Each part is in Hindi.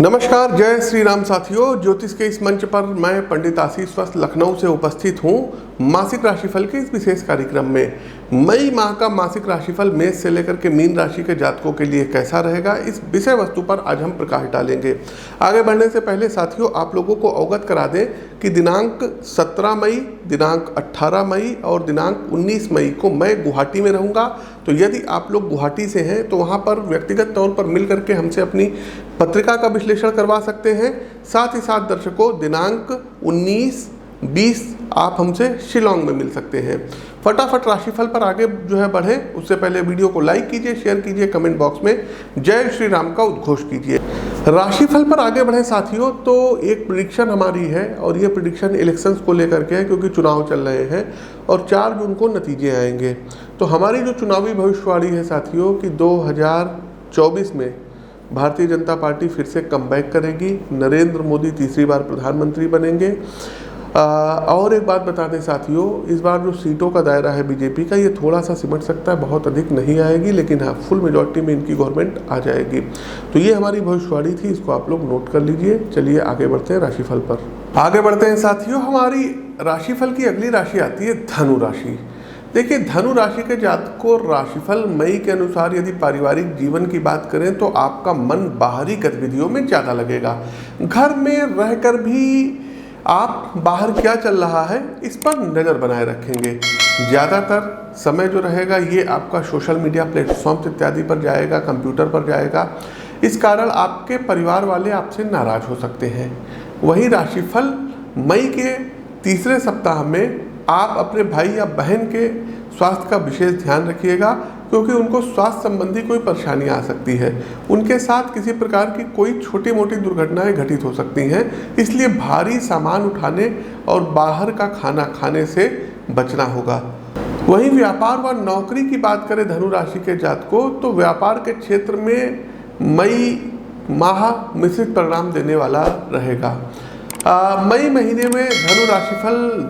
नमस्कार, जय श्री राम साथियों। ज्योतिष के इस मंच पर मैं पंडित आशीष वस्त लखनऊ से उपस्थित हूँ मासिक राशिफल के इस विशेष कार्यक्रम में। मई माह का मासिक राशिफल मेष से लेकर के मीन राशि के जातकों के लिए कैसा रहेगा, इस विषय वस्तु पर आज हम प्रकाश डालेंगे। आगे बढ़ने से पहले साथियों, आप लोगों को अवगत करा दें कि दिनांक 17 मई, दिनांक 18 मई और दिनांक 19 मई को मैं गुवाहाटी में रहूँगा। तो यदि आप लोग गुवाहाटी से हैं तो वहाँ पर व्यक्तिगत तौर पर मिल करके हमसे अपनी पत्रिका का विश्लेषण करवा सकते हैं। साथ ही साथ दर्शकों, दिनांक 19-20 आप हमसे शिलोंग में मिल सकते हैं। फटाफट राशिफल पर आगे बढ़े उससे पहले वीडियो को लाइक कीजिए, शेयर कीजिए, कमेंट बॉक्स में जय श्री राम का उद्घोष कीजिए। राशिफल पर आगे बढ़े साथियों, तो एक प्रेडिक्शन हमारी है और ये प्रेडिक्शन इलेक्शंस को लेकर के है, क्योंकि चुनाव चल रहे हैं और 4 जून को नतीजे आएंगे। तो हमारी जो चुनावी भविष्यवाणी है साथियों कि 2024 में भारतीय जनता पार्टी फिर से कमबैक करेगी, नरेंद्र मोदी तीसरी बार प्रधानमंत्री बनेंगे। और एक बात बता दें साथियों, इस बार जो सीटों का दायरा है बीजेपी का, ये थोड़ा सा सिमट सकता है, बहुत अधिक नहीं आएगी, लेकिन हाँ फुल मेजॉरिटी में इनकी गवर्नमेंट आ जाएगी। तो ये हमारी भविष्यवाणी थी, इसको आप लोग नोट कर लीजिए। चलिए आगे बढ़ते हैं राशिफल पर। आगे बढ़ते हैं साथियों, हमारी राशिफल की अगली राशि आती है धनु राशि। देखिए, धनु राशि के जातकों राशिफल मई के अनुसार यदि पारिवारिक जीवन की बात करें तो आपका मन बाहरी गतिविधियों में ज़्यादा लगेगा। घर में रहकर भी आप बाहर क्या चल रहा है इस पर नज़र बनाए रखेंगे। ज़्यादातर समय जो रहेगा ये आपका सोशल मीडिया प्लेटफॉर्म्स इत्यादि पर जाएगा, कंप्यूटर पर जाएगा। इस कारण आपके परिवार वाले आपसे नाराज हो सकते हैं। वहीं राशिफल मई के तीसरे सप्ताह में आप अपने भाई या बहन के स्वास्थ्य का विशेष ध्यान रखिएगा, क्योंकि उनको स्वास्थ्य संबंधी कोई परेशानी आ सकती है। उनके साथ किसी प्रकार की कोई छोटी मोटी दुर्घटनाएं घटित हो सकती हैं, इसलिए भारी सामान उठाने और बाहर का खाना खाने से बचना होगा। वहीं व्यापार व नौकरी की बात करें धनु राशि के जातकों, तो व्यापार के क्षेत्र में मई माह मिश्रित परिणाम देने वाला रहेगा। मई महीने में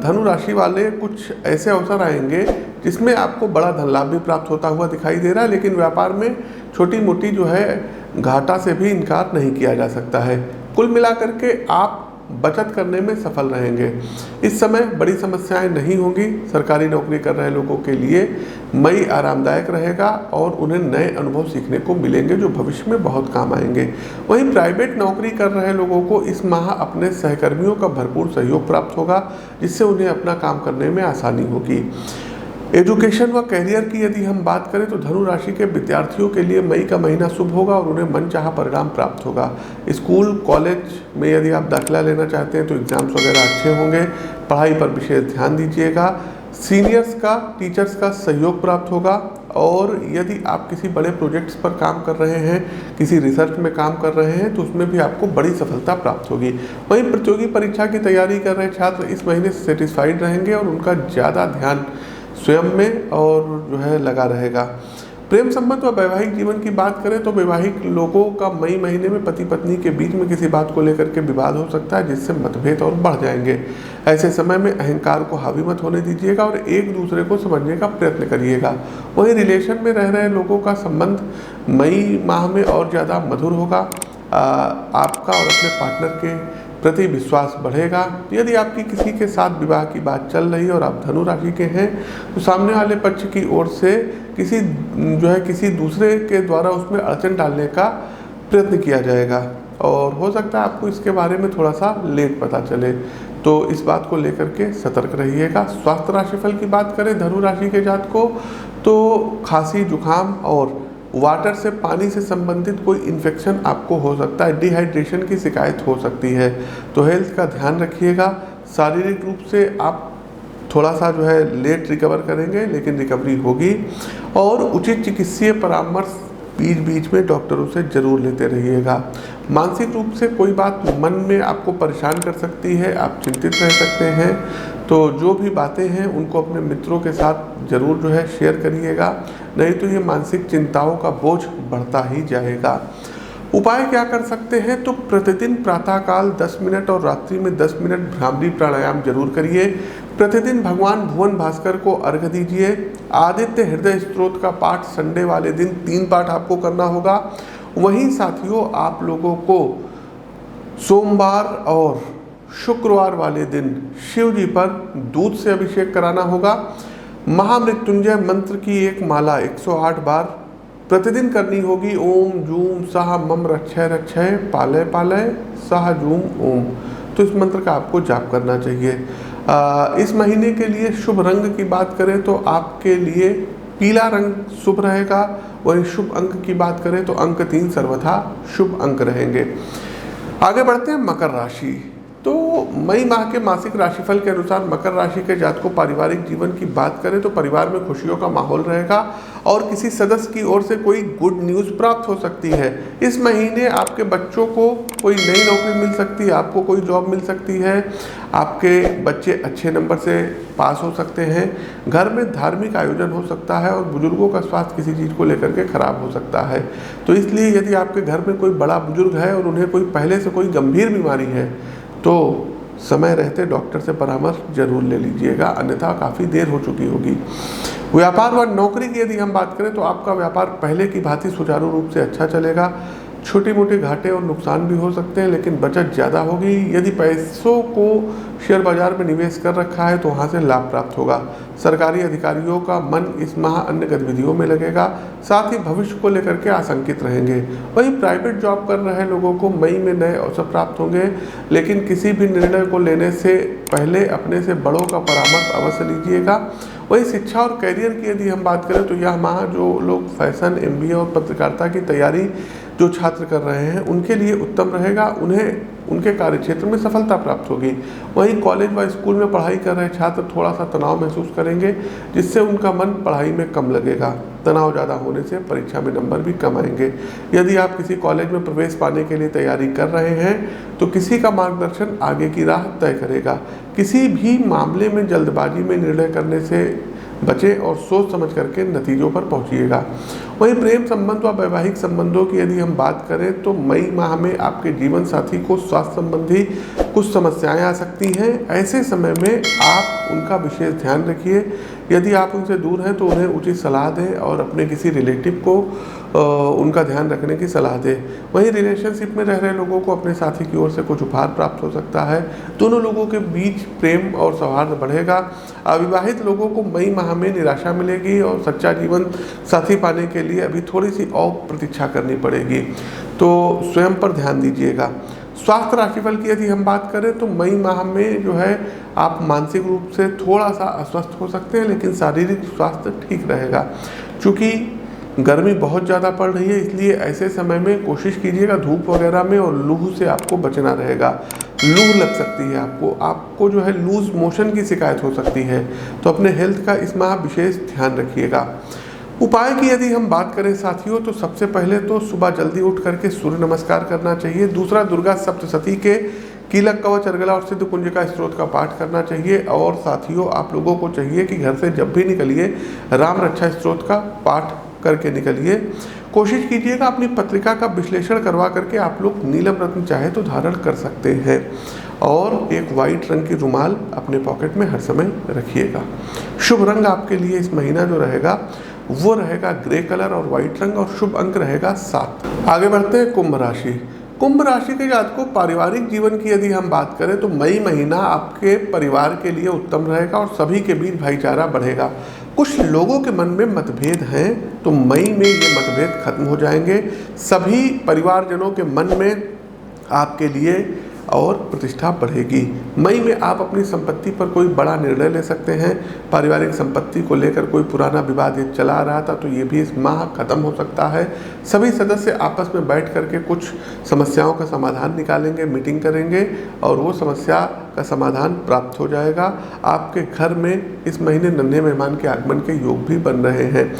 धनु राशि वाले कुछ ऐसे अवसर आएंगे जिसमें आपको बड़ा धन लाभ भी प्राप्त होता हुआ दिखाई दे रहा है, लेकिन व्यापार में छोटी मोटी घाटा से भी इनकार नहीं किया जा सकता है। कुल मिलाकर के आप बचत करने में सफल रहेंगे। इस समय बड़ी समस्याएं नहीं होंगी। सरकारी नौकरी कर रहे लोगों के लिए मई आरामदायक रहेगा और उन्हें नए अनुभव सीखने को मिलेंगे जो भविष्य में बहुत काम आएंगे। वहीं प्राइवेट नौकरी कर रहे लोगों को इस माह अपने सहकर्मियों का भरपूर सहयोग प्राप्त होगा, जिससे उन्हें अपना काम करने में आसानी होगी। एजुकेशन व करियर की यदि हम बात करें तो धनु राशि के विद्यार्थियों के लिए मई का महीना शुभ होगा और उन्हें मनचाहा परिणाम प्राप्त होगा। स्कूल कॉलेज में यदि आप दाखिला लेना चाहते हैं तो एग्जाम्स वगैरह अच्छे होंगे। पढ़ाई पर विशेष ध्यान दीजिएगा। सीनियर्स का, टीचर्स का सहयोग प्राप्त होगा। और यदि आप किसी बड़े प्रोजेक्ट्स पर काम कर रहे हैं, किसी रिसर्च में काम कर रहे हैं, तो उसमें भी आपको बड़ी सफलता प्राप्त होगी। वहीं प्रतियोगी परीक्षा की तैयारी कर रहे छात्र इस महीने सेटिस्फाइड रहेंगे और उनका ज़्यादा ध्यान स्वयं में और लगा रहेगा। प्रेम संबंध व वैवाहिक जीवन की बात करें तो वैवाहिक लोगों का मई महीने में पति पत्नी के बीच में किसी बात को लेकर के विवाद हो सकता है, जिससे मतभेद और बढ़ जाएंगे। ऐसे समय में अहंकार को हावी मत होने दीजिएगा और एक दूसरे को समझने का प्रयत्न करिएगा। वहीं रिलेशन में रह रहे लोगों का संबंध मई माह में और ज़्यादा मधुर होगा। आपका और अपने पार्टनर के प्रति विश्वास बढ़ेगा। यदि आपकी किसी के साथ विवाह की बात चल रही है और आप धनु राशि के हैं तो सामने वाले पक्ष की ओर से किसी दूसरे के द्वारा उसमें अड़चन डालने का प्रयत्न किया जाएगा और हो सकता है आपको इसके बारे में थोड़ा सा लेट पता चले, तो इस बात को लेकर के सतर्क रहिएगा। स्वास्थ्य राशिफल की बात करें धनु राशि के जातकों, तो खांसी, जुकाम और वाटर से, पानी से संबंधित कोई इन्फेक्शन आपको हो सकता है। डिहाइड्रेशन की शिकायत हो सकती है, तो हेल्थ का ध्यान रखिएगा। शारीरिक रूप से आप थोड़ा सा लेट रिकवर करेंगे, लेकिन रिकवरी होगी। और उचित चिकित्सीय परामर्श बीच बीच में डॉक्टरों से जरूर लेते रहिएगा। मानसिक रूप से कोई बात मन में आपको परेशान कर सकती है, आप चिंतित रह सकते हैं, तो जो भी बातें हैं उनको अपने मित्रों के साथ जरूर शेयर करिएगा, नहीं तो ये मानसिक चिंताओं का बोझ बढ़ता ही जाएगा। उपाय क्या कर सकते हैं, तो प्रतिदिन प्रातःकाल 10 मिनट और रात्रि में 10 मिनट भ्रामरी प्राणायाम जरूर करिए। प्रतिदिन भगवान भुवन भास्कर को अर्घ्य दीजिए। आदित्य हृदय स्तोत्र का पाठ संडे वाले दिन 3 पाठ आपको करना होगा। वहीं साथियों, आप लोगों को सोमवार और शुक्रवार वाले दिन शिव जी पर दूध से अभिषेक कराना होगा। महामृत्युंजय मंत्र की एक माला 108 बार प्रतिदिन करनी होगी। ओम जूम सह मम रक्षय रक्षय पालय पालय सह जूम ओम। तो इस मंत्र का आपको जाप करना चाहिए। इस महीने के लिए शुभ रंग की बात करें तो आपके लिए पीला रंग शुभ रहेगा। वहीं शुभ अंक की बात करें तो अंक 3 सर्वथा शुभ अंक रहेंगे। आगे बढ़ते हैं मकर राशि। तो मई माह के मासिक राशिफल के अनुसार मकर राशि के जातकों पारिवारिक जीवन की बात करें तो परिवार में खुशियों का माहौल रहेगा और किसी सदस्य की ओर से कोई गुड न्यूज़ प्राप्त हो सकती है। इस महीने आपके बच्चों को कोई नई नौकरी मिल सकती है, आपको कोई जॉब मिल सकती है, आपके बच्चे अच्छे नंबर से पास हो सकते हैं। घर में धार्मिक आयोजन हो सकता है और बुजुर्गों का स्वास्थ्य किसी चीज़ को लेकर के खराब हो सकता है। तो इसलिए यदि आपके घर में कोई बड़ा बुजुर्ग है और उन्हें कोई पहले से कोई गंभीर बीमारी है तो समय रहते डॉक्टर से परामर्श जरूर ले लीजिएगा, अन्यथा काफ़ी देर हो चुकी होगी। व्यापार व नौकरी की यदि हम बात करें तो आपका व्यापार पहले की भांति सुचारू रूप से अच्छा चलेगा। छोटे मोटे घाटे और नुकसान भी हो सकते हैं लेकिन बचत ज़्यादा होगी। यदि पैसों को शेयर बाजार में निवेश कर रखा है तो वहाँ से लाभ प्राप्त होगा। सरकारी अधिकारियों का मन इस माह अन्य गतिविधियों में लगेगा, साथ ही भविष्य को लेकर के आशंकित रहेंगे। वहीं प्राइवेट जॉब कर रहे लोगों को मई में नए अवसर प्राप्त होंगे, लेकिन किसी भी निर्णय को लेने से पहले अपने से बड़ों का परामर्श अवश्य लीजिएगा। वही शिक्षा और करियर की यदि हम बात करें तो यह माह जो लोग फैशन, MBA और पत्रकारिता की तैयारी जो छात्र कर रहे हैं उनके लिए उत्तम रहेगा। उन्हें उनके कार्यक्षेत्र में सफलता प्राप्त होगी। वहीं कॉलेज व स्कूल में पढ़ाई कर रहे छात्र थोड़ा सा तनाव महसूस करेंगे, जिससे उनका मन पढ़ाई में कम लगेगा। तनाव ज़्यादा होने से परीक्षा में नंबर भी कम आएंगे। यदि आप किसी कॉलेज में प्रवेश पाने के लिए तैयारी कर रहे हैं तो किसी का मार्गदर्शन आगे की राह तय करेगा। किसी भी मामले में जल्दबाजी में निर्णय करने से बचें और सोच समझ करके नतीजों पर पहुंचिएगा। वहीं प्रेम संबंध व वैवाहिक संबंधों की यदि हम बात करें तो मई माह में आपके जीवन साथी को स्वास्थ्य संबंधी कुछ समस्याएं आ सकती हैं। ऐसे समय में आप उनका विशेष ध्यान रखिए। यदि आप उनसे दूर हैं तो उन्हें उचित सलाह दें और अपने किसी रिलेटिव को उनका ध्यान रखने की सलाह दें। वहीं रिलेशनशिप में रह रहे लोगों को अपने साथी की ओर से कुछ उपहार प्राप्त हो सकता है। दोनों लोगों के बीच प्रेम और सौहार्द बढ़ेगा। अविवाहित लोगों को मई माह में निराशा मिलेगी और सच्चा जीवन साथी पाने के लिए अभी थोड़ी सी और प्रतीक्षा करनी पड़ेगी, तो स्वयं पर ध्यान दीजिएगा। स्वास्थ्य राशिफल की यदि हम बात करें तो मई माह में जो है आप मानसिक रूप से थोड़ा सा अस्वस्थ हो सकते हैं, लेकिन शारीरिक स्वास्थ्य ठीक रहेगा। चूँकि गर्मी बहुत ज़्यादा पड़ रही है इसलिए ऐसे समय में कोशिश कीजिएगा धूप वगैरह में, और लू से आपको बचना रहेगा। लू लग सकती है आपको जो है लूज मोशन की शिकायत हो सकती है, तो अपने हेल्थ का इस माह विशेष ध्यान रखिएगा। उपाय की यदि हम बात करें साथियों तो सबसे पहले तो सुबह जल्दी उठ करके सूर्य नमस्कार करना चाहिए। दूसरा, दुर्गा सप्तशती के कीलक कवच अर्गला और सिद्ध कुंजिका स्त्रोत का पाठ करना चाहिए। और साथियों आप लोगों को चाहिए कि घर से जब भी निकलिए राम रक्षा स्त्रोत का पाठ करके निकलिए। कोशिश कीजिएगा अपनी पत्रिका का विश्लेषण करवा करके आप लोग नीलम रत्न चाहे तो धारण कर सकते हैं, और एक वाइट रंग की रुमाल अपने पॉकेट में हर समय रखिएगा। शुभ रंग आपके लिए इस महीना जो रहेगा वो रहेगा ग्रे कलर और वाइट रंग, और शुभ अंक रहेगा 7। आगे बढ़ते हैं कुंभ राशि। कुंभ राशि के जातकों पारिवारिक जीवन की यदि हम बात करें तो मई महीना आपके परिवार के लिए उत्तम रहेगा और सभी के बीच भाईचारा बढ़ेगा। कुछ लोगों के मन में मतभेद हैं तो मई में ये मतभेद खत्म हो जाएंगे। सभी परिवारजनों के मन में आपके लिए और प्रतिष्ठा बढ़ेगी। मई में आप अपनी संपत्ति पर कोई बड़ा निर्णय ले सकते हैं। पारिवारिक संपत्ति को लेकर कोई पुराना विवाद ये चला आ रहा था तो ये भी इस माह खत्म हो सकता है। सभी सदस्य आपस में बैठ करके कुछ समस्याओं का समाधान निकालेंगे, मीटिंग करेंगे और वो समस्या का समाधान प्राप्त हो जाएगा। आपके घर में इस महीने नन्हे मेहमान के आगमन के योग भी बन रहे हैं।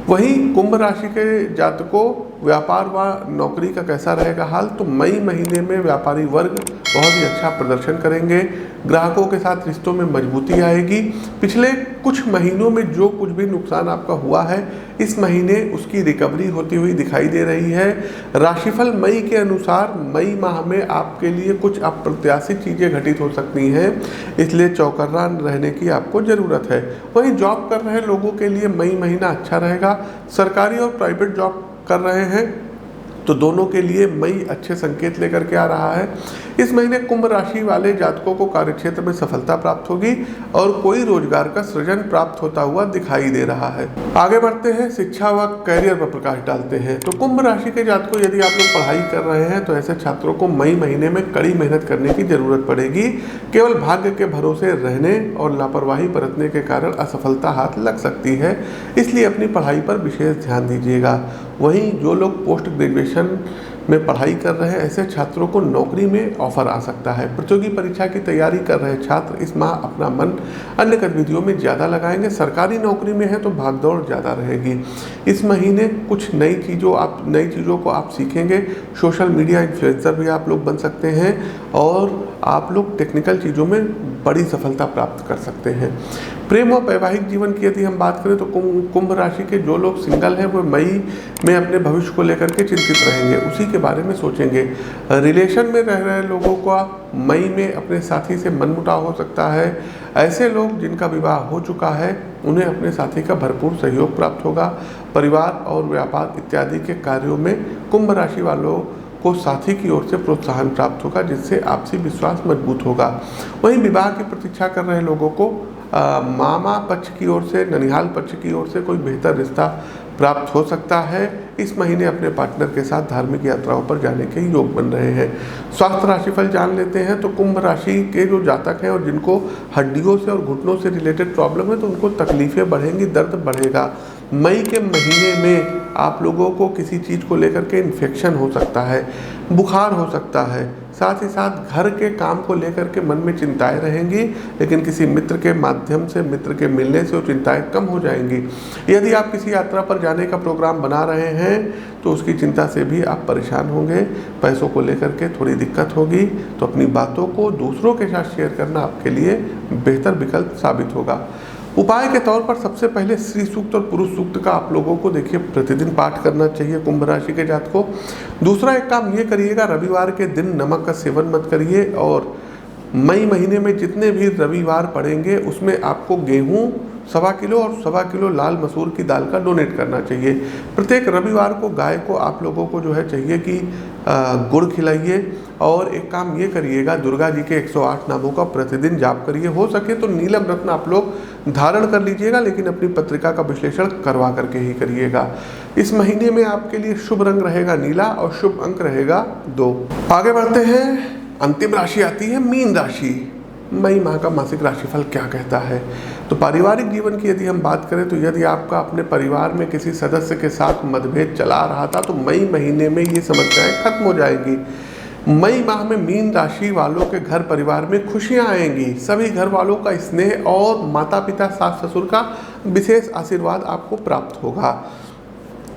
वहीं कुंभ राशि के जातकों व्यापार व नौकरी का कैसा रहेगा हाल, तो मई महीने में व्यापारी वर्ग बहुत ही अच्छा प्रदर्शन करेंगे। ग्राहकों के साथ रिश्तों में मजबूती आएगी। पिछले कुछ महीनों में जो कुछ भी नुकसान आपका हुआ है इस महीने उसकी रिकवरी होती हुई दिखाई दे रही है। राशिफल मई के अनुसार मई माह में आपके लिए कुछ अप्रत्याशित चीज़ें घटित हो सकती हैं, इसलिए चौकन्ना रहने की आपको ज़रूरत है। वहीं जॉब कर रहे लोगों के लिए मई महीना अच्छा रहेगा। सरकारी और प्राइवेट जॉब कर रहे हैं तो दोनों के लिए मई अच्छे संकेत लेकर के आ रहा है। इस महीने कुंभ राशि वाले जातकों को कार्यक्षेत्र में सफलता प्राप्त होगी और कोई रोजगार का सृजन प्राप्त होता हुआ दिखाई दे रहा है। आगे बढ़ते हैं, शिक्षा व कैरियर पर प्रकाश डालते हैं। तो कुंभ राशि के जातकों, यदि आप लोग पढ़ाई कर रहे हैं तो ऐसे छात्रों को मई महीने में कड़ी मेहनत करने की जरूरत पड़ेगी। केवल भाग्य के भरोसे रहने और लापरवाही बरतने के कारण असफलता हाथ लग सकती है, इसलिए अपनी पढ़ाई पर विशेष ध्यान दीजिएगा। वहीं जो लोग पोस्ट ग्रेजुएशन में पढ़ाई कर रहे हैं, ऐसे छात्रों को नौकरी में ऑफर आ सकता है। प्रतियोगी परीक्षा की तैयारी कर रहे छात्र इस माह अपना मन अन्य गतिविधियों में ज़्यादा लगाएंगे। सरकारी नौकरी में है तो भागदौड़ ज़्यादा रहेगी। इस महीने कुछ नई चीज़ों को आप सीखेंगे। सोशल मीडिया इन्फ्लुएंसर भी आप लोग बन सकते हैं और आप लोग टेक्निकल चीज़ों में बड़ी सफलता प्राप्त कर सकते हैं। प्रेम और वैवाहिक जीवन की यदि हम बात करें तो कुंभ राशि के जो लोग सिंगल हैं वो मई में अपने भविष्य को लेकर के चिंतित रहेंगे, उसी के बारे में सोचेंगे। रिलेशन में रह रहे लोगों का मई में अपने साथी से मनमुटाव हो सकता है। ऐसे लोग जिनका विवाह हो चुका है उन्हें अपने साथी का भरपूर सहयोग प्राप्त होगा। परिवार और व्यापार इत्यादि के कार्यों में कुंभ राशि वालों को साथी की ओर से प्रोत्साहन प्राप्त होगा, जिससे आपसी विश्वास मजबूत होगा। वहीं विवाह की प्रतीक्षा कर रहे लोगों को मामा पक्ष की ओर से, ननिहाल पक्ष की ओर से कोई बेहतर रिश्ता प्राप्त हो सकता है। इस महीने अपने पार्टनर के साथ धार्मिक यात्राओं पर जाने के योग बन रहे हैं। स्वास्थ्य राशिफल जान लेते हैं। तो कुंभ राशि के जो जातक हैं और जिनको हड्डियों से और घुटनों से रिलेटेड प्रॉब्लम है तो उनको तकलीफें बढ़ेंगी, दर्द बढ़ेगा। मई के महीने में आप लोगों को किसी चीज़ को लेकर के इन्फेक्शन हो सकता है, बुखार हो सकता है। साथ ही साथ घर के काम को लेकर के मन में चिंताएं रहेंगी, लेकिन किसी मित्र के माध्यम से, मित्र के मिलने से वो चिंताएं कम हो जाएंगी। यदि आप किसी यात्रा पर जाने का प्रोग्राम बना रहे हैं तो उसकी चिंता से भी आप परेशान होंगे। पैसों को लेकर के थोड़ी दिक्कत होगी, तो अपनी बातों को दूसरों के साथ शेयर करना आपके लिए बेहतर विकल्प साबित होगा। उपाय के तौर पर सबसे पहले श्री सूक्त और पुरुष सूक्त का आप लोगों को देखिए प्रतिदिन पाठ करना चाहिए कुंभ राशि के जातकों। दूसरा एक काम ये करिएगा, रविवार के दिन नमक का सेवन मत करिए और मई महीने में जितने भी रविवार पड़ेंगे उसमें आपको गेहूं 1.25 किलो और 1.25 किलो लाल मसूर की दाल का डोनेट करना चाहिए। प्रत्येक रविवार को गाय को आप लोगों को जो है चाहिए कि गुड़ खिलाइए और एक काम ये करिएगा, दुर्गा जी के 108 नामों का प्रतिदिन जाप करिए। हो सके तो नीलम रत्न आप लोग धारण कर लीजिएगा, लेकिन अपनी पत्रिका का विश्लेषण करवा करके ही करिएगा। इस महीने में आपके लिए शुभ रंग रहेगा नीला और शुभ अंक रहेगा 2। आगे बढ़ते हैं, अंतिम राशि आती है मीन राशि। मई माह का मासिक राशिफल क्या कहता है? तो पारिवारिक जीवन की यदि हम बात करें तो यदि आपका अपने परिवार में किसी सदस्य के साथ मतभेद चला रहा था तो मई महीने में ये समस्याएं खत्म हो जाएंगी। मई माह में मीन राशि वालों के घर परिवार में खुशियां आएंगी। सभी घर वालों का स्नेह और माता पिता सास ससुर का विशेष आशीर्वाद आपको प्राप्त होगा।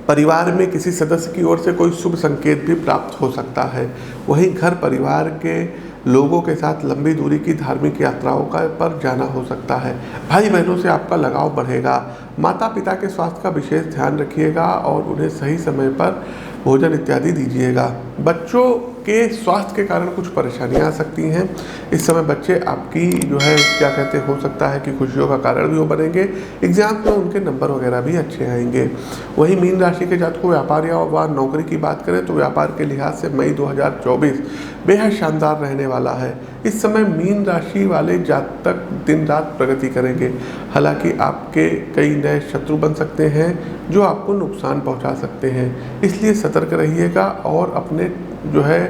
परिवार में किसी सदस्य की ओर से कोई शुभ संकेत भी प्राप्त हो सकता है। वहीं घर परिवार के लोगों के साथ लंबी दूरी की धार्मिक यात्राओं का पर जाना हो सकता है। भाई बहनों से आपका लगाव बढ़ेगा। माता पिता के स्वास्थ्य का विशेष ध्यान रखिएगा और उन्हें सही समय पर भोजन इत्यादि दीजिएगा। बच्चों के स्वास्थ्य के कारण कुछ परेशानियां आ सकती हैं। इस समय बच्चे आपकी जो है क्या कहते हो सकता है कि खुशियों का कारण भी वो बनेंगे। एग्जाम में उनके नंबर वगैरह भी अच्छे आएंगे। वहीं मीन राशि के जातकों व्यापार या नौकरी की बात करें तो व्यापार के लिहाज से मई 2024 बेहद शानदार रहने वाला है। इस समय मीन राशि वाले जातक दिन रात प्रगति करेंगे। हालांकि आपके कई नए शत्रु बन सकते हैं जो आपको नुकसान पहुंचा सकते हैं, इसलिए सतर्क रहिएगा और अपने जो है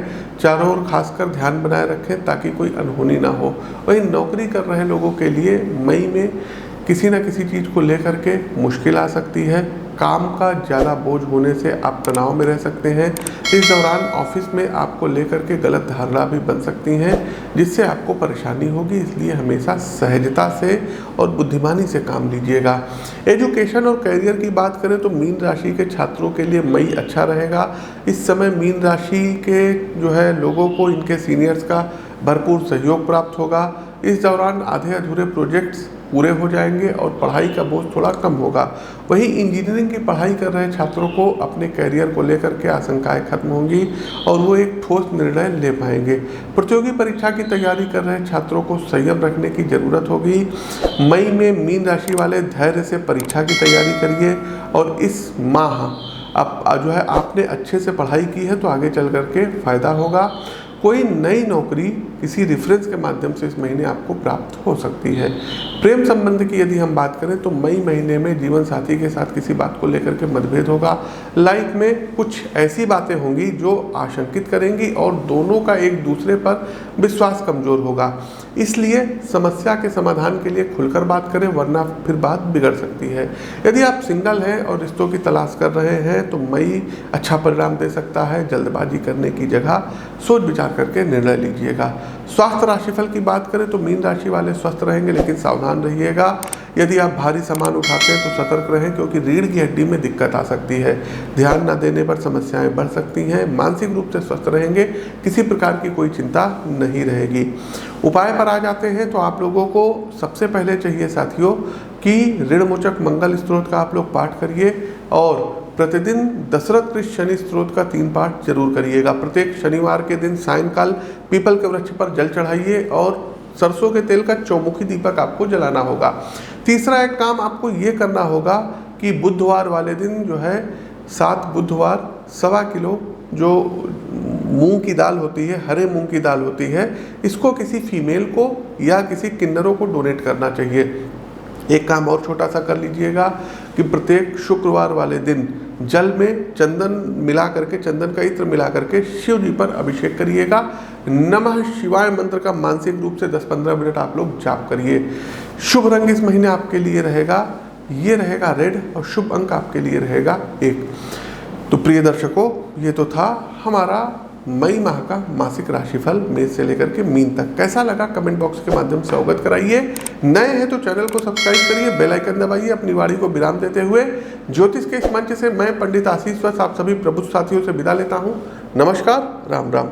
चारों ओर खासकर ध्यान बनाए रखें ताकि कोई अनहोनी ना हो। वहीं नौकरी कर रहे लोगों के लिए मई में किसी न किसी चीज़ को लेकर के मुश्किल आ सकती है। काम का ज़्यादा बोझ होने से आप तनाव में रह सकते हैं। इस दौरान ऑफिस में आपको लेकर के गलत धारणा भी बन सकती हैं जिससे आपको परेशानी होगी, इसलिए हमेशा सहजता से और बुद्धिमानी से काम लीजिएगा। एजुकेशन और करियर की बात करें तो मीन राशि के छात्रों के लिए मई अच्छा रहेगा। इस समय मीन राशि के जो है लोगों को इनके सीनियर्स का भरपूर सहयोग प्राप्त होगा। इस दौरान आधे अधूरे प्रोजेक्ट्स पूरे हो जाएंगे और पढ़ाई का बोझ थोड़ा कम होगा। वहीं इंजीनियरिंग की पढ़ाई कर रहे छात्रों को अपने करियर को लेकर के आशंकाएं खत्म होंगी और वो एक ठोस निर्णय ले पाएंगे। प्रतियोगी परीक्षा की तैयारी कर रहे छात्रों को संयम रखने की ज़रूरत होगी। मई में मीन राशि वाले धैर्य से परीक्षा की तैयारी करिए और इस माह अब जो है आपने अच्छे से पढ़ाई की है तो आगे चल करके फ़ायदा होगा। कोई नई नौकरी किसी रेफरेंस के माध्यम से इस महीने आपको प्राप्त हो सकती है। प्रेम संबंध की यदि हम बात करें तो मई महीने में जीवन साथी के साथ किसी बात को लेकर के मतभेद होगा। लाइफ में कुछ ऐसी बातें होंगी जो आशंकित करेंगी और दोनों का एक दूसरे पर विश्वास कमज़ोर होगा, इसलिए समस्या के समाधान के लिए खुलकर बात करें, वरना फिर बात बिगड़ सकती है। यदि आप सिंगल हैं और रिश्तों की तलाश कर रहे हैं तो मई अच्छा परिणाम दे सकता है। जल्दबाजी करने की जगह सोच विचार करके निर्णय लीजिएगा। स्वास्थ्य राशिफल की बात करें तो मीन राशि वाले स्वस्थ रहेंगे, लेकिन सावधान रहिएगा। यदि आप भारी सामान उठाते हैं तो सतर्क रहें, क्योंकि रीढ़ की हड्डी में दिक्कत आ सकती है। ध्यान न देने पर समस्याएं बढ़ सकती हैं। मानसिक रूप से स्वस्थ रहेंगे, किसी प्रकार की कोई चिंता नहीं रहेगी। उपाय पर आ जाते हैं तो आप लोगों को सबसे पहले चाहिए साथियों कि ऋणमोचक मंगल स्त्रोत का आप लोग पाठ करिए और प्रतिदिन दशरथ कृष्ण शनि स्त्रोत का 3 पाठ जरूर करिएगा। प्रत्येक शनिवार के दिन सायंकाल पीपल के वृक्ष पर जल चढ़ाइए और सरसों के तेल का चौमुखी दीपक आपको जलाना होगा। तीसरा एक काम आपको ये करना होगा कि बुधवार वाले दिन जो है 7 बुधवार 1.25 किलो जो मूंग की दाल होती है, हरे मूंग की दाल होती है, इसको किसी फीमेल को या किसी किन्नरों को डोनेट करना चाहिए। एक काम और छोटा सा कर लीजिएगा कि प्रत्येक शुक्रवार वाले दिन जल में चंदन मिला करके, चंदन का इत्र मिला करके शिव जी पर अभिषेक करिएगा। नमः शिवाय मंत्र का मानसिक रूप से 10-15 मिनट आप लोग जाप करिए। शुभ रंग इस महीने आपके लिए रहेगा, ये रहेगा रेड, और शुभ अंक आपके लिए रहेगा 1। तो प्रिय दर्शकों, ये तो था हमारा मई माह का मासिक राशिफल मेष से लेकर के मीन तक। कैसा लगा कमेंट बॉक्स के माध्यम से अवगत कराइए। नए हैं तो चैनल को सब्सक्राइब करिए, बेल आइकन दबाइए। अपनी वाणी को विराम देते हुए ज्योतिष के इस मंच से मैं पंडित आशीष वत्स आप सभी प्रबुद्ध साथियों से विदा लेता हूँ। नमस्कार, राम राम।